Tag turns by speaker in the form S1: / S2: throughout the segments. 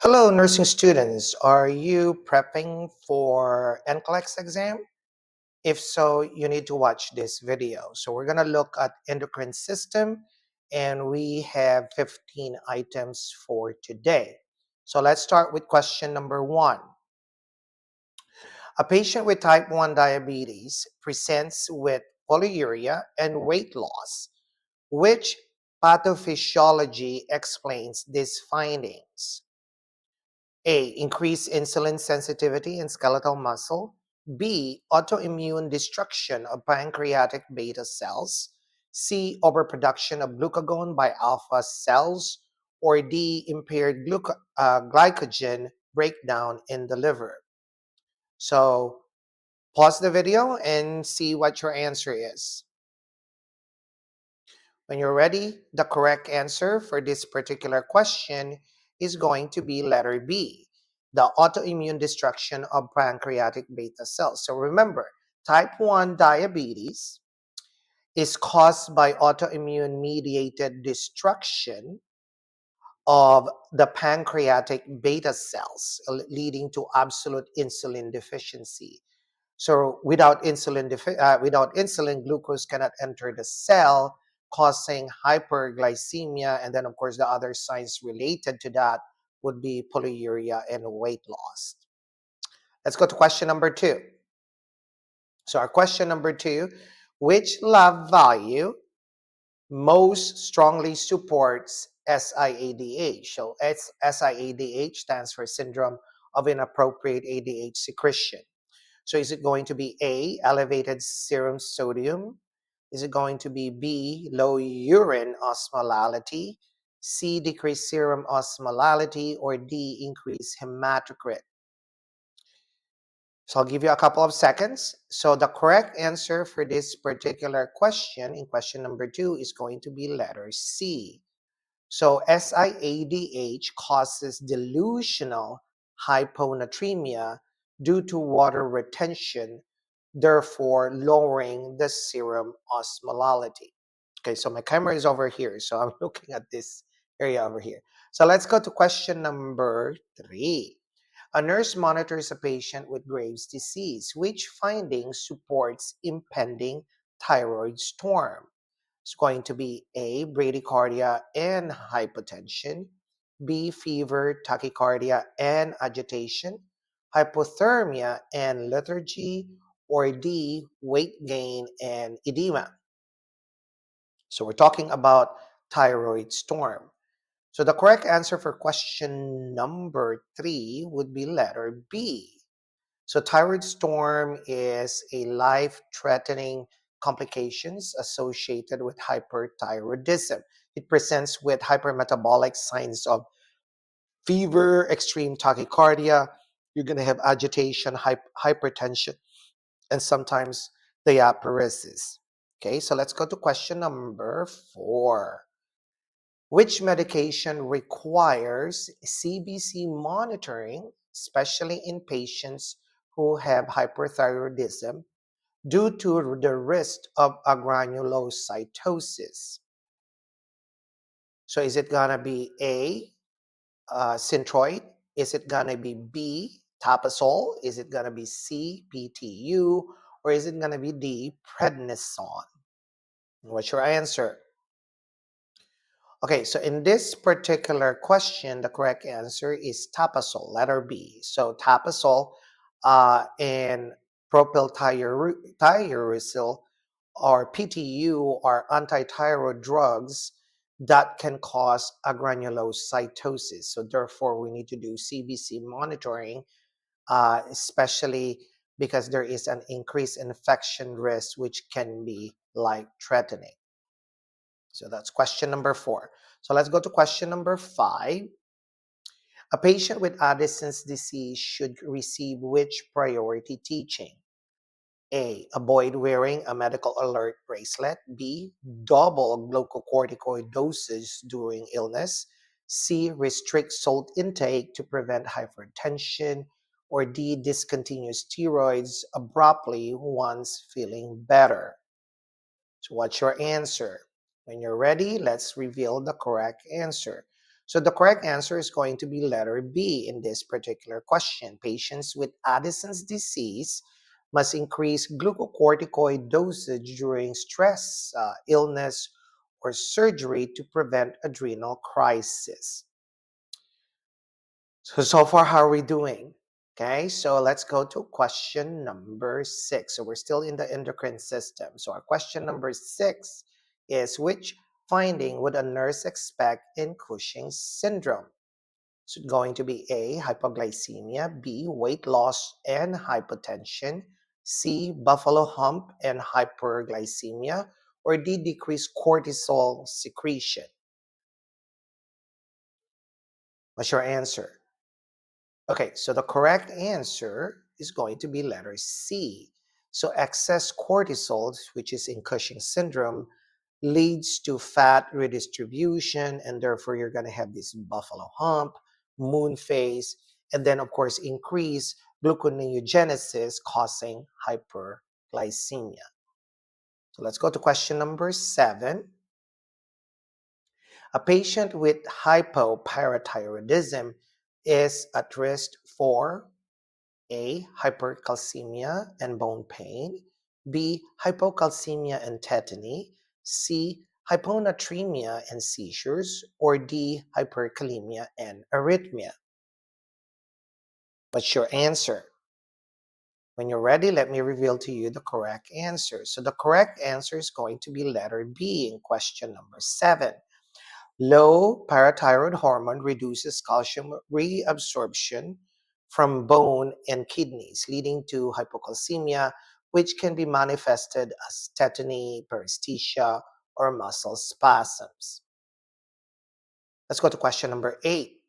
S1: Hello, nursing students. Are you prepping for NCLEX exam? If so, you need to watch this video. So we're going to look at endocrine system, and we have 15 items for today. So let's start with question number 1. A patient with type 1 diabetes presents with polyuria and weight loss. Which pathophysiology explains these findings? A. Increased insulin sensitivity in skeletal muscle. B. Autoimmune destruction of pancreatic beta cells. C. Overproduction of glucagon by alpha cells. Or D. Impaired glycogen breakdown in the liver. So pause the video and see what your answer is. When you're ready, the correct answer for this particular question is going to be letter B, the autoimmune destruction of pancreatic beta cells. So remember, type 1 diabetes is caused by autoimmune mediated destruction of the pancreatic beta cells, leading to absolute insulin deficiency. So without insulin, glucose cannot enter the cell, causing hyperglycemia. And then, of course, the other signs related to that would be polyuria and weight loss. Let's go to question number 2. So our question number 2, which lab value most strongly supports SIADH? So SIADH stands for Syndrome of Inappropriate ADH Secretion. So is it going to be A, elevated serum sodium? Is it going to be B, low urine osmolality? C, decreased serum osmolality? Or D, increased hematocrit? So I'll give you a couple of seconds. So the correct answer for this particular question, in question number 2, is going to be letter C. So SIADH causes delusional hyponatremia due to water retention, therefore lowering the serum osmolality. Okay, so my camera is over here, so I'm looking at this area over here. So let's go to question number 3. A nurse monitors a patient with Graves' disease. Which finding supports impending thyroid storm? It's going to be A, bradycardia and hypotension. B, fever, tachycardia and agitation. Hypothermia and lethargy. Or D, weight gain and edema. So we're talking about thyroid storm. So the correct answer for question number 3 would be letter B. So thyroid storm is a life-threatening complications associated with hyperthyroidism. It presents with hypermetabolic signs of fever, extreme tachycardia. You're going to have agitation, hypertension, and sometimes diaparesis. Okay, so let's go to question number 4. Which medication requires CBC monitoring, especially in patients who have hyperthyroidism, due to the risk of agranulocytosis? So is it gonna be A, Synthroid? Is it gonna be B, Tapazole? Is it gonna be C, PTU? Or is it gonna be D, prednisone? What's your answer? Okay, so in this particular question, the correct answer is Tapazole, letter B. So Tapazole and propylthiouracil or PTU are anti-thyroid drugs that can cause agranulocytosis. So therefore, we need to do CBC monitoring, especially because there is an increased infection risk, which can be life-threatening. So that's question number 4. So let's go to question number 5. A patient with Addison's disease should receive which priority teaching? A, avoid wearing a medical alert bracelet. B, double glucocorticoid doses during illness. C, restrict salt intake to prevent hypertension. Or D, discontinue steroids abruptly once feeling better. So what's your answer? When you're ready, let's reveal the correct answer. So the correct answer is going to be letter B in this particular question. Patients with Addison's disease must increase glucocorticoid dosage during stress, illness, or surgery to prevent adrenal crisis. So far, how are we doing? Okay, so let's go to question number 6. So we're still in the endocrine system. So our question number 6 is, which finding would a nurse expect in Cushing syndrome? So it's going to be A, hypoglycemia, B, weight loss and hypotension, C, buffalo hump and hyperglycemia, or D, decreased cortisol secretion. What's your answer? Okay, so the correct answer is going to be letter C. So excess cortisol, which is in Cushing syndrome, leads to fat redistribution, and therefore you're going to have this buffalo hump, moon phase, and then of course increase gluconeogenesis causing hyperglycemia. So let's go to question number 7. A patient with hypoparathyroidism is at risk for A, hypercalcemia and bone pain, B, hypocalcemia and tetany, C, hyponatremia and seizures, or D, hyperkalemia and arrhythmia. What's your answer? When you're ready, let me reveal to you the correct answer. So the correct answer is going to be letter B in question number 7. Low parathyroid hormone reduces calcium reabsorption from bone and kidneys, leading to hypocalcemia, which can be manifested as tetany, paresthesia, or muscle spasms. Let's go to question number 8.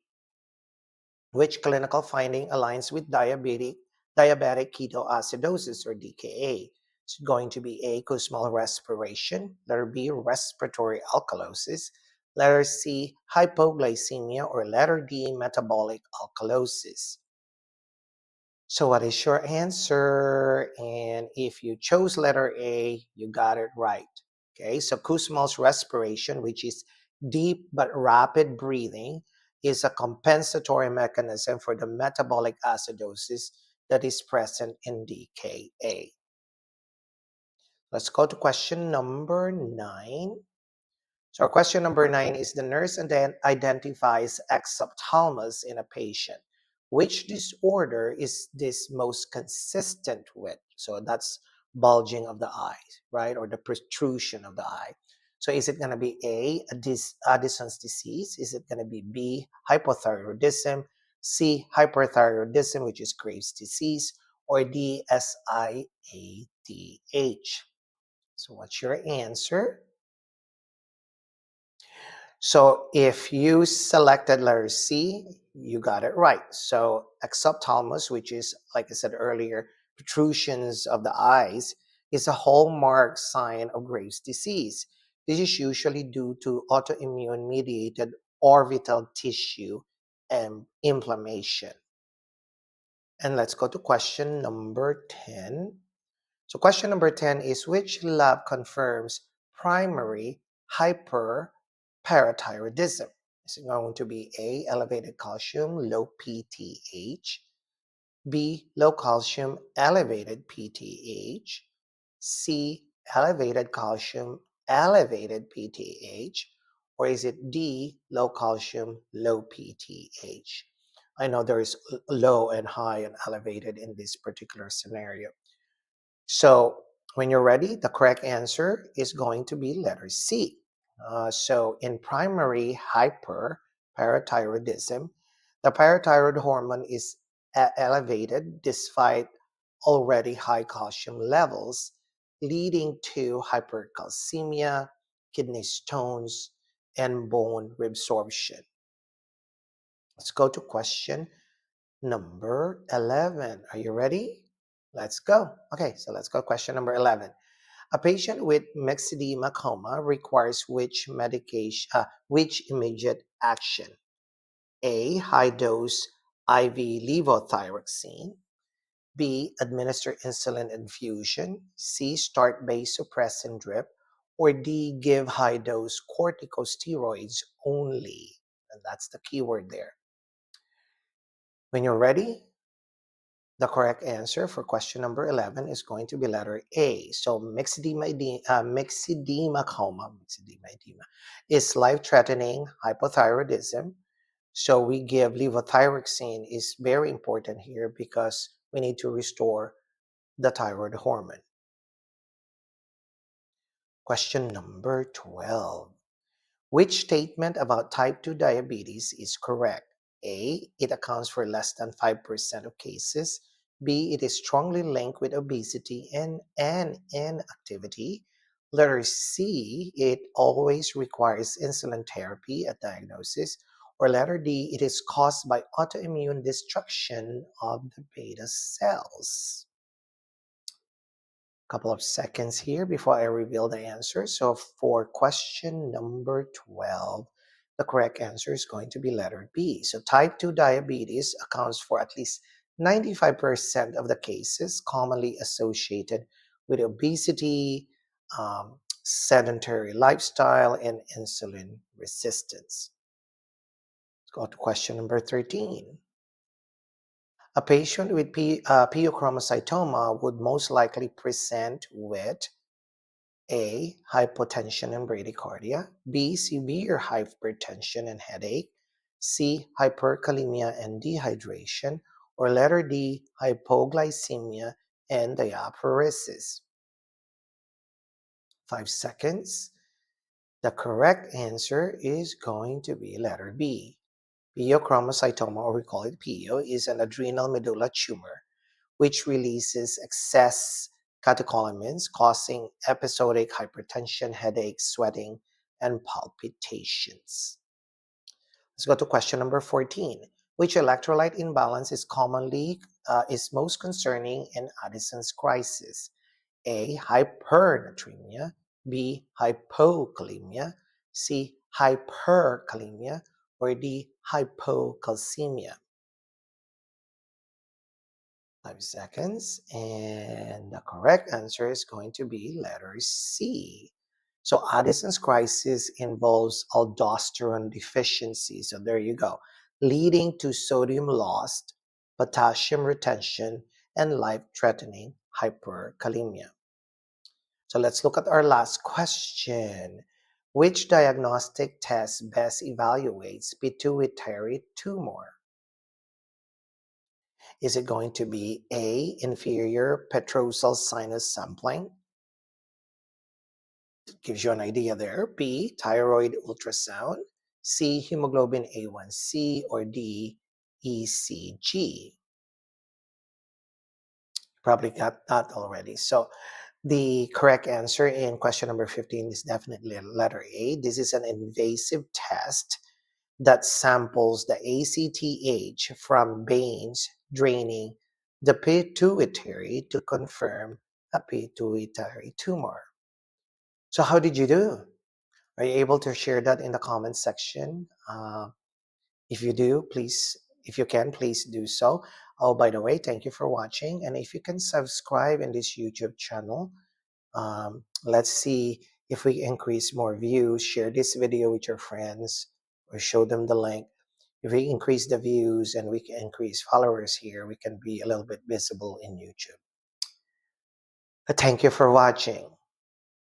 S1: Which clinical finding aligns with diabetic ketoacidosis, or DKA? It's going to be A, Kussmaul respiration, letter B, respiratory alkalosis, letter C, hypoglycemia, or letter D, metabolic alkalosis. So what is your answer? And if you chose letter A, you got it right. Okay, so Kussmaul's respiration, which is deep but rapid breathing, is a compensatory mechanism for the metabolic acidosis that is present in DKA. Let's go to question number 9. So question number 9 is, the nurse then identifies exophthalmos in a patient. Which disorder is this most consistent with? So that's bulging of the eye, right? Or the protrusion of the eye. So is it going to be A, Addison's disease? Is it going to be B, hypothyroidism, C, hyperthyroidism, which is Graves' disease, or D, SIADH? So what's your answer? So if you selected letter C, you got it right. So exophthalmos, which is, like I said earlier, protrusions of the eyes, is a hallmark sign of Graves' disease. This is usually due to autoimmune mediated orbital tissue and inflammation. And let's go to question number 10. So question number 10 is, which lab confirms primary hyperparathyroidism? Is it going to be A, elevated calcium, low PTH, B, low calcium, elevated PTH, C, elevated calcium, elevated PTH, or is it D, low calcium, low PTH? I know there is low and high and elevated in this particular scenario. So when you're ready, the correct answer is going to be letter C. So in primary hyperparathyroidism, the parathyroid hormone is elevated despite already high calcium levels, leading to hypercalcemia, kidney stones, and bone reabsorption. Let's go to question number 11. Are you ready? Let's go. Okay, so let's go question number 11. A patient with myxedema coma requires which medication, which immediate action? A, high dose IV levothyroxine. B, administer insulin infusion. C, start vasopressin drip. Or D, give high dose corticosteroids only. And that's the key word there. When you're ready, the correct answer for question number 11 is going to be letter A. So myxedema coma, myxedema is life-threatening hypothyroidism. So we give levothyroxine is very important here because we need to restore the thyroid hormone. Question number 12. Which statement about type 2 diabetes is correct? A. It accounts for less than 5% of cases. B. It is strongly linked with obesity and inactivity. Letter C. It always requires insulin therapy at diagnosis. Or letter D. It is caused by autoimmune destruction of the beta cells. Couple of seconds here before I reveal the answer. So for question number 12, the correct answer is going to be letter B. So type 2 diabetes accounts for at least 95% of the cases commonly associated with obesity, sedentary lifestyle, and insulin resistance. Let's go to question number 13. A patient with pheochromocytoma would most likely present with A. Hypotension and bradycardia. B. Severe hypertension and headache. C. Hyperkalemia and dehydration. Or letter D. Hypoglycemia and diaphoresis. 5 seconds. The correct answer is going to be letter B. Pheochromocytoma, or we call it PEO, is an adrenal medulla tumor which releases excess catecholamines, causing episodic hypertension, headaches, sweating, and palpitations. Let's go to question number 14. Which electrolyte imbalance is most concerning in Addison's crisis? A. Hypernatremia. B. Hypokalemia. C. Hyperkalemia. Or D. Hypocalcemia. 5 seconds. And the correct answer is going to be letter C. So Addison's crisis involves aldosterone deficiency. So there you go, leading to sodium loss, potassium retention, and life-threatening hyperkalemia. So let's look at our last question. Which diagnostic test best evaluates pituitary tumor? Is it going to be A. Inferior petrosal sinus sampling? It gives you an idea there. B. Thyroid ultrasound. C. Hemoglobin A1C. Or D. ECG. Probably got that already. So the correct answer in question number 15 is definitely letter A. This is an invasive test that samples the ACTH from veins draining the pituitary to confirm a pituitary tumor. So how did you do? Are you able to share that in the comment section? If you do, please, if you can, please do so. Oh, by the way, thank you for watching. And if you can subscribe in this YouTube channel, let's see if we increase more views. Share this video with your friends or show them the link. If we increase the views and we can increase followers here, we can be a little bit visible in YouTube. But thank you for watching.